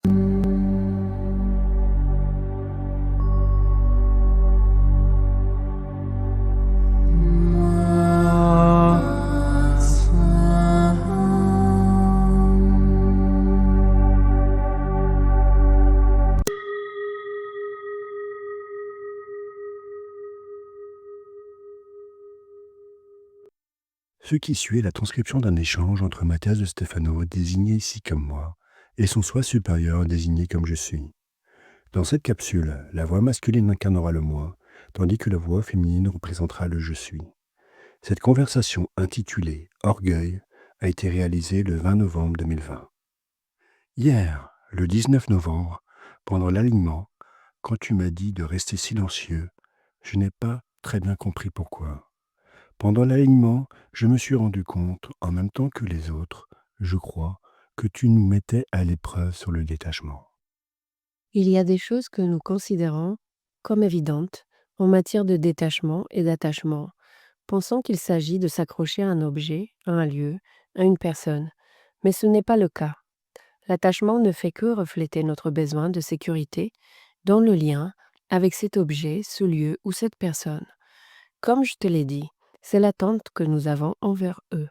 Ce qui suit est la transcription d'un échange entre Mathias de Stefano, désigné ici comme moi, et son soi supérieur, désigné comme je suis. Dans cette capsule, la voix masculine incarnera le moi, tandis que la voix féminine représentera le je suis. Cette conversation intitulée Orgueil a été réalisée le 20 novembre 2020. Hier, le 19 novembre, pendant l'alignement, quand tu m'as dit de rester silencieux, je n'ai pas très bien compris pourquoi. Pendant l'alignement, je me suis rendu compte, en même temps que les autres, je crois, que tu nous mettais à l'épreuve sur le détachement. Il y a des choses que nous considérons comme évidentes en matière de détachement et d'attachement, pensant qu'il s'agit de s'accrocher à un objet, à un lieu, à une personne. Mais ce n'est pas le cas. L'attachement ne fait que refléter notre besoin de sécurité dans le lien avec cet objet, ce lieu ou cette personne. Comme je te l'ai dit, c'est l'attente que nous avons envers eux.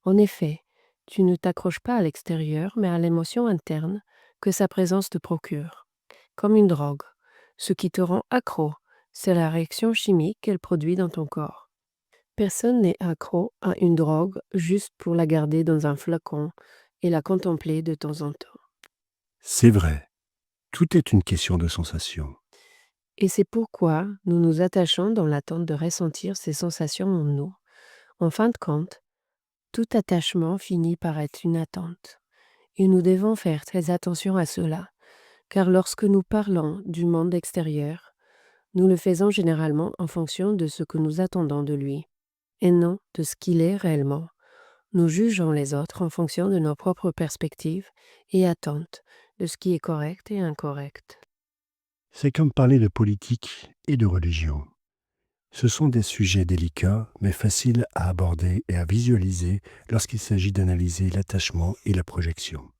En effet, tu ne t'accroches pas à l'extérieur, mais à l'émotion interne que sa présence te procure. Comme une drogue. Ce qui te rend accro, c'est la réaction chimique qu'elle produit dans ton corps. Personne n'est accro à une drogue juste pour la garder dans un flacon et la contempler de temps en temps. C'est vrai, tout est une question de sensation. Et c'est pourquoi nous nous attachons dans l'attente de ressentir ces sensations en nous. En fin de compte, tout attachement finit par être une attente. Et nous devons faire très attention à cela, car lorsque nous parlons du monde extérieur, nous le faisons généralement en fonction de ce que nous attendons de lui, et non de ce qu'il est réellement. Nous jugeons les autres en fonction de nos propres perspectives et attentes, de ce qui est correct et incorrect. C'est comme parler de politique et de religion. Ce sont des sujets délicats, mais faciles à aborder et à visualiser lorsqu'il s'agit d'analyser l'attachement et la projection.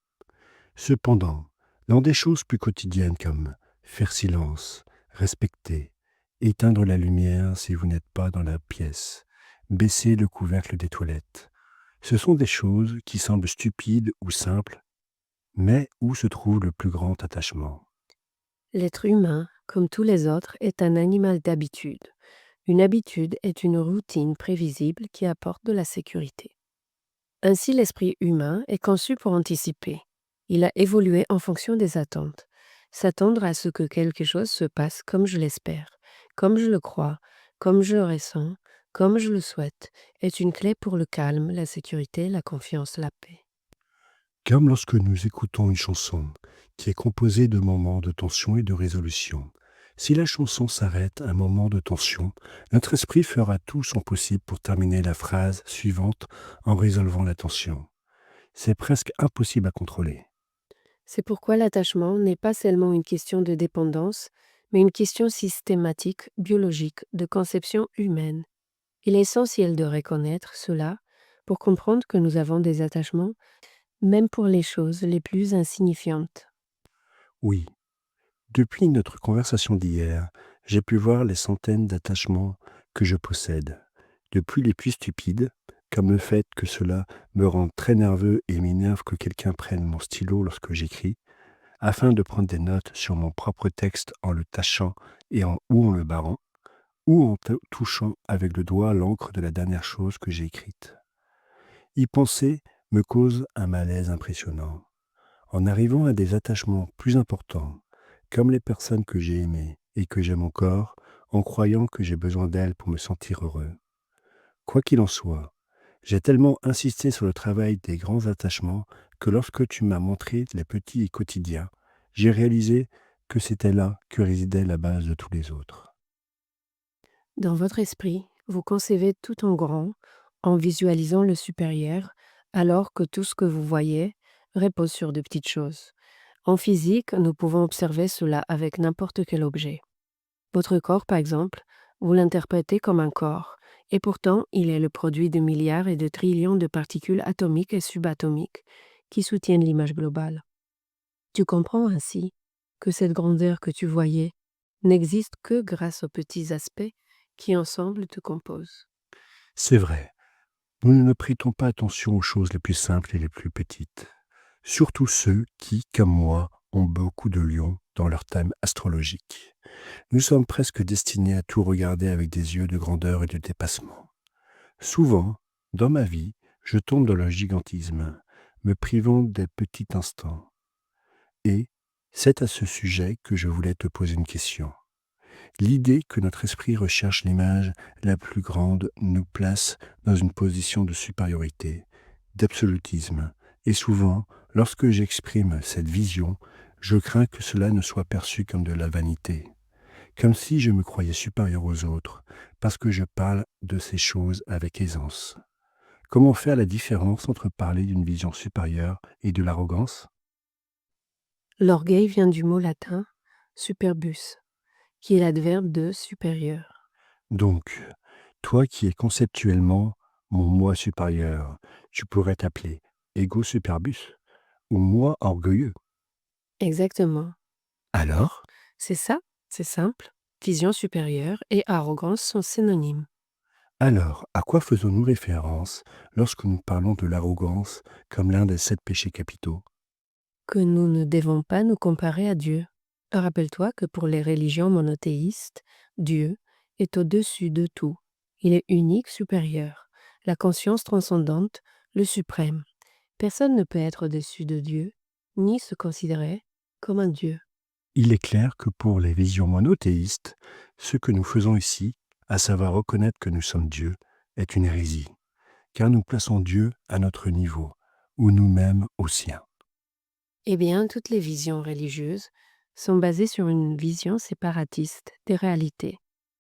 Cependant, dans des choses plus quotidiennes comme faire silence, respecter, éteindre la lumière si vous n'êtes pas dans la pièce, baisser le couvercle des toilettes, ce sont des choses qui semblent stupides ou simples, mais où se trouve le plus grand attachement. L'être humain, comme tous les autres, est un animal d'habitude. Une habitude est une routine prévisible qui apporte de la sécurité. Ainsi, l'esprit humain est conçu pour anticiper. Il a évolué en fonction des attentes. S'attendre à ce que quelque chose se passe comme je l'espère, comme je le crois, comme je le ressens, comme je le souhaite, est une clé pour le calme, la sécurité, la confiance, la paix. Comme lorsque nous écoutons une chanson qui est composée de moments de tension et de résolution. Si la chanson s'arrête à un moment de tension, notre esprit fera tout son possible pour terminer la phrase suivante en résolvant la tension. C'est presque impossible à contrôler. C'est pourquoi l'attachement n'est pas seulement une question de dépendance, mais une question systématique, biologique, de conception humaine. Il est essentiel de reconnaître cela pour comprendre que nous avons des attachements, même pour les choses les plus insignifiantes. Oui, depuis notre conversation d'hier, j'ai pu voir les centaines d'attachements que je possède, depuis les plus stupides, comme le fait que cela me rende très nerveux et m'énerve que quelqu'un prenne mon stylo lorsque j'écris, afin de prendre des notes sur mon propre texte en le tachant ou en le barrant, ou en touchant avec le doigt l'encre de la dernière chose que j'ai écrite. Y penser me cause un malaise impressionnant. En arrivant à des attachements plus importants, comme les personnes que j'ai aimées et que j'aime encore, en croyant que j'ai besoin d'elles pour me sentir heureux. Quoi qu'il en soit, j'ai tellement insisté sur le travail des grands attachements que lorsque tu m'as montré les petits et quotidiens, j'ai réalisé que c'était là que résidait la base de tous les autres. Dans votre esprit, vous concevez tout en grand, en visualisant le supérieur, alors que tout ce que vous voyez repose sur de petites choses. En physique, nous pouvons observer cela avec n'importe quel objet. Votre corps, par exemple, vous l'interprétez comme un corps, et pourtant il est le produit de milliards et de trillions de particules atomiques et subatomiques qui soutiennent l'image globale. Tu comprends ainsi que cette grandeur que tu voyais n'existe que grâce aux petits aspects qui ensemble te composent. C'est vrai, nous ne prêtons pas attention aux choses les plus simples et les plus petites, surtout ceux qui, comme moi, ont beaucoup de lions dans leur thème astrologique. Nous sommes presque destinés à tout regarder avec des yeux de grandeur et de dépassement. Souvent, dans ma vie, je tombe dans le gigantisme, me privant des petits instants. Et c'est à ce sujet que je voulais te poser une question. L'idée que notre esprit recherche l'image la plus grande nous place dans une position de supériorité, d'absolutisme, et souvent, lorsque j'exprime cette vision, je crains que cela ne soit perçu comme de la vanité, comme si je me croyais supérieur aux autres, parce que je parle de ces choses avec aisance. Comment faire la différence entre parler d'une vision supérieure et de l'arrogance? L'orgueil vient du mot latin superbus, qui est l'adverbe de supérieur. Donc, toi qui es conceptuellement mon moi supérieur, tu pourrais t'appeler ego superbus ou moi orgueilleux. Exactement. Alors, C'est ça, c'est simple. Vision supérieure et arrogance sont synonymes. alors, à quoi faisons-nous référence lorsque nous parlons de l'arrogance comme l'un des 7 péchés capitaux? Que nous ne devons pas nous comparer à Dieu. Rappelle-toi que pour les religions monothéistes, Dieu est au-dessus de tout. Il est unique, supérieur. La conscience transcendante, le suprême. Personne ne peut être au-dessus de Dieu, ni se considérer comme un Dieu. Il est clair que pour les visions monothéistes, ce que nous faisons ici, à savoir reconnaître que nous sommes Dieu, est une hérésie, car nous plaçons Dieu à notre niveau, ou nous-mêmes au sien. Eh bien, toutes les visions religieuses sont basées sur une vision séparatiste des réalités,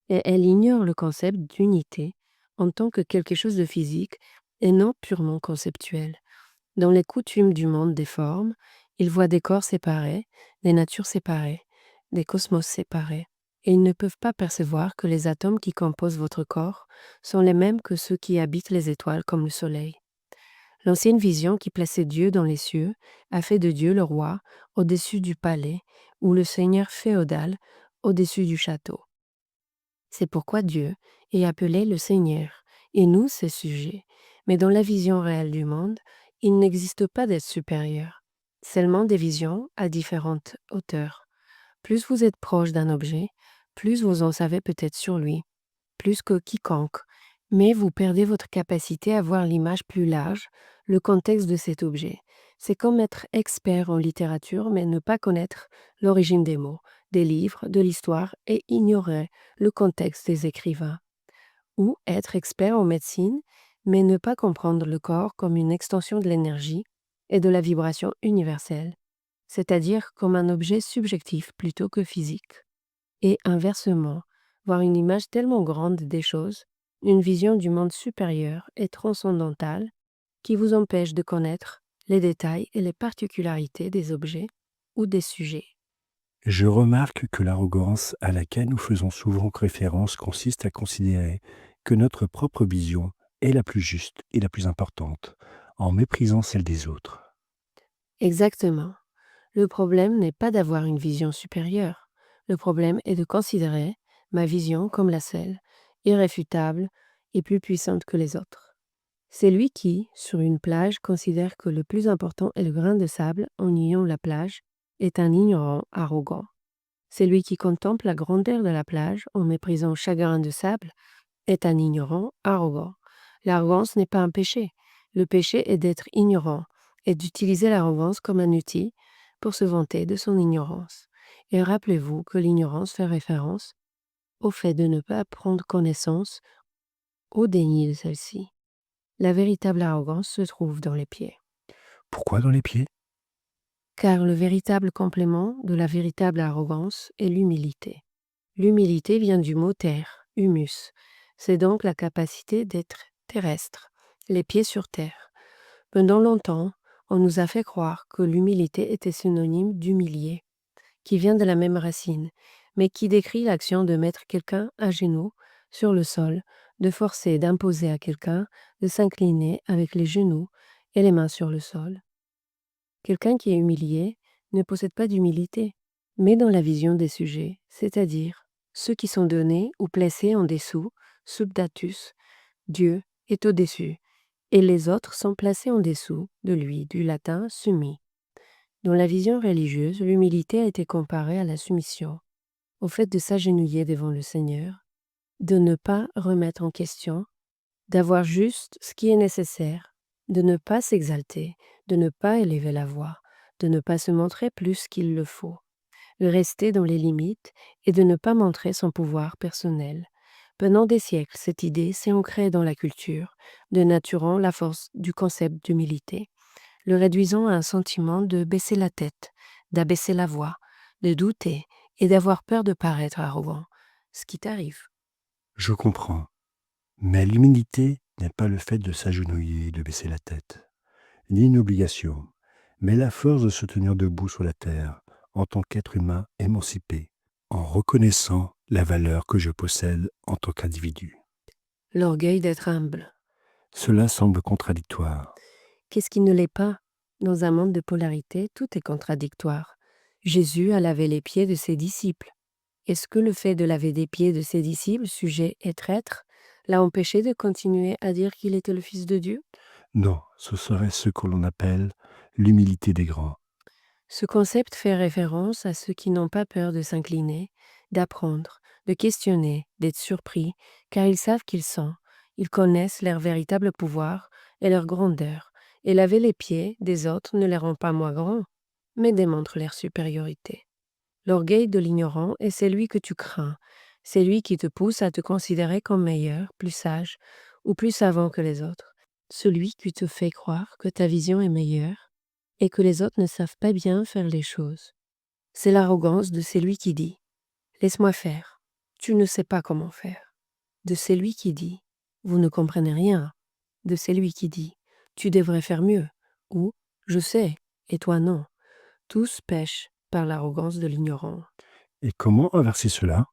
et elles ignorent le concept d'unité en tant que quelque chose de physique et non purement conceptuel. Dans les coutumes du monde des formes, ils voient des corps séparés, des natures séparées, des cosmos séparés, et ils ne peuvent pas percevoir que les atomes qui composent votre corps sont les mêmes que ceux qui habitent les étoiles comme le Soleil. L'ancienne vision qui plaçait Dieu dans les cieux a fait de Dieu le roi au-dessus du palais ou le seigneur féodal au-dessus du château. C'est pourquoi Dieu est appelé le Seigneur et nous ses sujets. Mais dans la vision réelle du monde, il n'existe pas d'être supérieur, seulement des visions à différentes hauteurs. Plus vous êtes proche d'un objet, plus vous en savez peut-être sur lui, plus que quiconque, mais vous perdez votre capacité à voir l'image plus large, le contexte de cet objet. C'est comme être expert en littérature mais ne pas connaître l'origine des mots, des livres, de l'histoire et ignorer le contexte des écrivains. Ou être expert en médecine mais ne pas comprendre le corps comme une extension de l'énergie et de la vibration universelle, c'est-à-dire comme un objet subjectif plutôt que physique. Et inversement, voir une image tellement grande des choses, une vision du monde supérieur et transcendantale qui vous empêche de connaître les détails et les particularités des objets ou des sujets. Je remarque que l'arrogance à laquelle nous faisons souvent référence consiste à considérer que notre propre vision est la plus juste et la plus importante, en méprisant celle des autres. Exactement. Le problème n'est pas d'avoir une vision supérieure. Le problème est de considérer ma vision comme la seule, irréfutable et plus puissante que les autres. C'est lui qui, sur une plage, considère que le plus important est le grain de sable en niant la plage, est un ignorant arrogant. C'est lui qui contemple la grandeur de la plage en méprisant chaque grain de sable, est un ignorant arrogant. L'arrogance n'est pas un péché. Le péché est d'être ignorant et d'utiliser l'arrogance comme un outil pour se vanter de son ignorance. Et rappelez-vous que l'ignorance fait référence au fait de ne pas prendre connaissance au déni de celle-ci. La véritable arrogance se trouve dans les pieds. Pourquoi dans les pieds? Car le véritable complément de la véritable arrogance est l'humilité. L'humilité vient du mot terre, humus. C'est donc la capacité d'être terrestre, les pieds sur terre. Pendant longtemps, on nous a fait croire que l'humilité était synonyme d'humilier, qui vient de la même racine, mais qui décrit l'action de mettre quelqu'un à genoux sur le sol, de forcer, d'imposer à quelqu'un de s'incliner avec les genoux et les mains sur le sol. Quelqu'un qui est humilié ne possède pas d'humilité, mais dans la vision des sujets, c'est-à-dire ceux qui sont donnés ou placés en dessous, subdatus, Dieu est au-dessus, et les autres sont placés en dessous de lui, du latin summi. Dans la vision religieuse, l'humilité a été comparée à la soumission, au fait de s'agenouiller devant le Seigneur, de ne pas remettre en question, d'avoir juste ce qui est nécessaire, de ne pas s'exalter, de ne pas élever la voix, de ne pas se montrer plus qu'il le faut, de rester dans les limites et de ne pas montrer son pouvoir personnel. Pendant des siècles, cette idée s'est ancrée dans la culture, dénaturant la force du concept d'humilité, le réduisant à un sentiment de baisser la tête, d'abaisser la voix, de douter et d'avoir peur de paraître arrogant, ce qui t'arrive. Je comprends. Mais l'humilité n'est pas le fait de s'agenouiller et de baisser la tête, ni une obligation, mais la force de se tenir debout sur la terre en tant qu'être humain émancipé, en reconnaissant la valeur que je possède en tant qu'individu. L'orgueil d'être humble. Cela semble contradictoire. Qu'est-ce qui ne l'est pas? Dans un monde de polarité, tout est contradictoire. Jésus a lavé les pieds de ses disciples. Est-ce que le fait de laver des pieds de ses disciples, sujets et traîtres, l'a empêché de continuer à dire qu'il était le Fils de Dieu? Non, ce serait ce que l'on appelle l'humilité des grands. Ce concept fait référence à ceux qui n'ont pas peur de s'incliner, d'apprendre, de questionner, d'être surpris, car ils savent qu'ils sont. Ils connaissent leur véritable pouvoir et leur grandeur, et laver les pieds des autres ne les rend pas moins grands, mais démontre leur supériorité. L'orgueil de l'ignorant est celui que tu crains, c'est lui qui te pousse à te considérer comme meilleur, plus sage ou plus savant que les autres, celui qui te fait croire que ta vision est meilleure et que les autres ne savent pas bien faire les choses. C'est l'arrogance de celui qui dit « Laisse-moi faire, tu ne sais pas comment faire », de celui qui dit « Vous ne comprenez rien », de celui qui dit « Tu devrais faire mieux » ou « Je sais, et toi non ». Tous pêchent par l'arrogance de l'ignorant. Et comment inverser cela?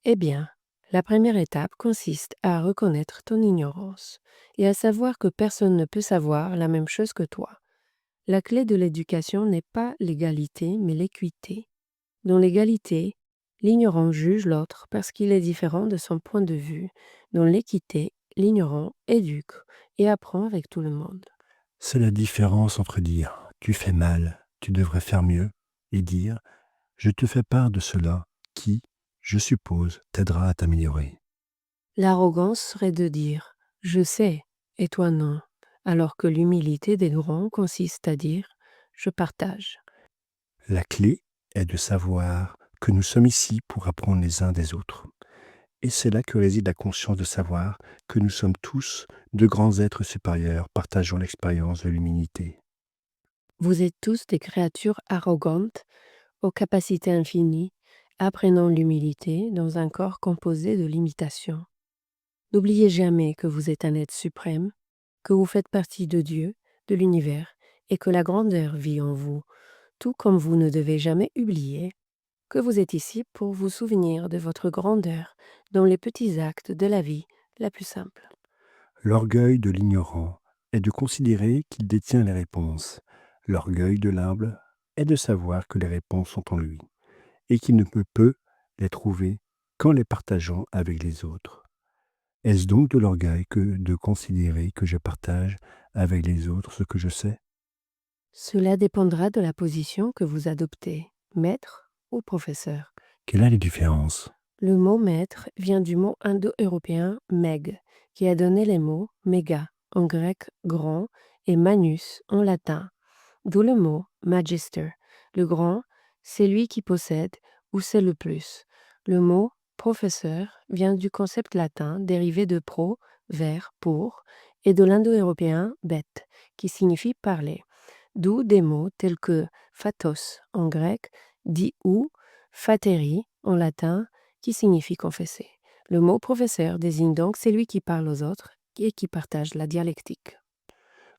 Eh bien, la première étape consiste à reconnaître ton ignorance et à savoir que personne ne peut savoir la même chose que toi. La clé de l'éducation n'est pas l'égalité, mais l'équité. Dans l'égalité, l'ignorant juge l'autre parce qu'il est différent de son point de vue. Dans l'équité, l'ignorant éduque et apprend avec tout le monde. C'est la différence entre dire tu fais mal, tu devrais faire mieux, et dire je te fais part de cela qui, je suppose, t'aidera à t'améliorer. L'arrogance serait de dire « je sais et toi non », alors que l'humilité des grands consiste à dire « je partage ». La clé est de savoir que nous sommes ici pour apprendre les uns des autres. Et c'est là que réside la conscience de savoir que nous sommes tous de grands êtres supérieurs partageant l'expérience de l'humilité. Vous êtes tous des créatures arrogantes, aux capacités infinies, apprenant l'humilité dans un corps composé de limitations. N'oubliez jamais que vous êtes un être suprême, que vous faites partie de Dieu, de l'univers, et que la grandeur vit en vous, tout comme vous ne devez jamais oublier que vous êtes ici pour vous souvenir de votre grandeur dans les petits actes de la vie la plus simple. L'orgueil de l'ignorant est de considérer qu'il détient les réponses. L'orgueil de l'humble est de savoir que les réponses sont en lui et qu'il ne peut les trouver qu'en les partageant avec les autres. Est-ce donc de l'orgueil que de considérer que je partage avec les autres ce que je sais? Cela dépendra de la position que vous adoptez, maître ou professeur. Quelle est la différence? Le mot maître vient du mot indo-européen meg, qui a donné les mots méga en grec grand et manus en latin, d'où le mot magister. Le grand, c'est lui qui possède ou c'est le plus. Le mot professeur vient du concept latin dérivé de pro, vers, pour, et de l'indo-européen bête, qui signifie parler. D'où des mots tels que phatos en grec, dit ou phateri en latin, qui signifie confesser. Le mot professeur désigne donc celui qui parle aux autres et qui partage la dialectique.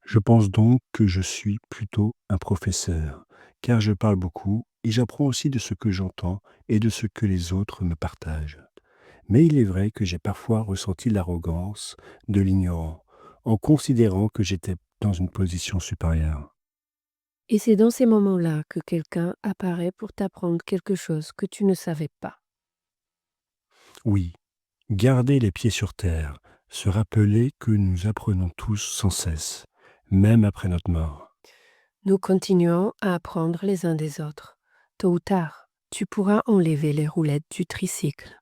Je pense donc que je suis plutôt un professeur, car je parle beaucoup et j'apprends aussi de ce que j'entends et de ce que les autres me partagent. Mais il est vrai que j'ai parfois ressenti l'arrogance de l'ignorant, en considérant que j'étais dans une position supérieure. Et c'est dans ces moments-là que quelqu'un apparaît pour t'apprendre quelque chose que tu ne savais pas. Oui, garder les pieds sur terre, se rappeler que nous apprenons tous sans cesse, même après notre mort. Nous continuons à apprendre les uns des autres. Tôt ou tard, tu pourras enlever les roulettes du tricycle.